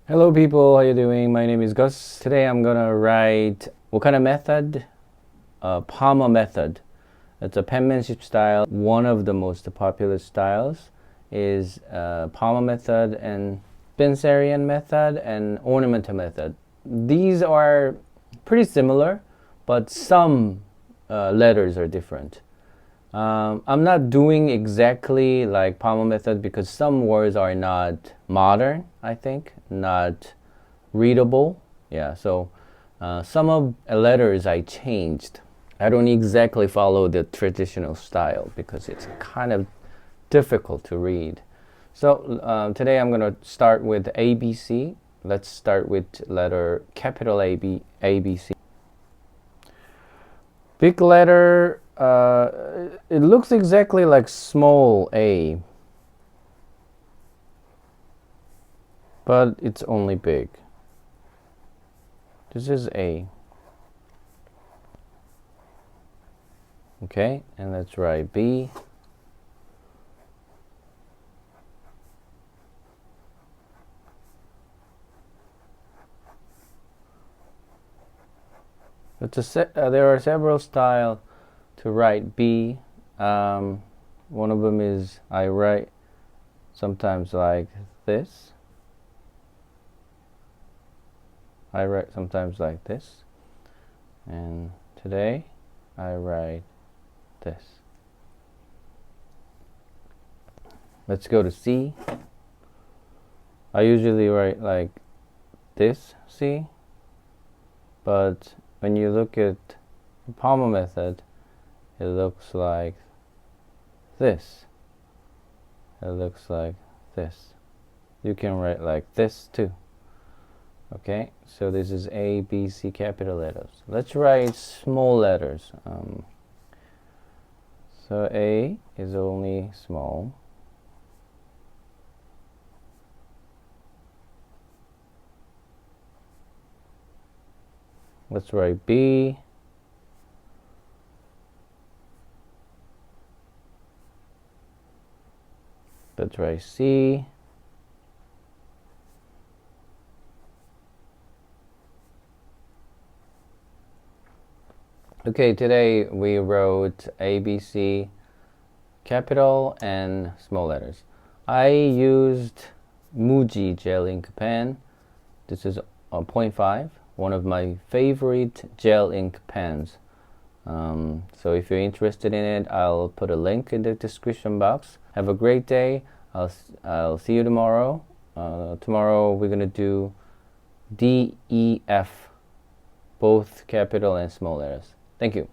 Hello people, how you doing? My name is Gus. Today I'm gonna write what kind of method? Palmer method. It's a penmanship style. One of the most popular styles is Palmer method and Spencerian method and ornamental method. These are pretty similar, but some letters are different. I'm not doing exactly like Palmer method because some words are not modern, I think, not readable. Yeah, so some of letters I changed. I don't exactly follow the traditional style because it's kind of difficult to read. So today I'm going to start with ABC. Let's start with letter capital ABC. Big letter, it looks exactly like small a, but it's only big. This is A. Okay, and let's write B. There are several styles to write B. One of them is I write sometimes like this. I write sometimes like this. And today I write this. Let's go to C. I usually write like this C, but when you look at the Palmer method, it looks like this. It looks like this. You can write like this too. Okay, so this is A, B, C capital letters. Let's write small letters. So A is only small. Let's write B. Let's write C. Okay, today we wrote ABC capital and small letters. I used Muji gel ink pen. This is a 0.5, one of my favorite gel ink pens. So if you're interested in it, I'll put a link in the description box. Have a great day. I'll see you tomorrow. Tomorrow we're gonna do D, E, F, both capital and small letters. Thank you.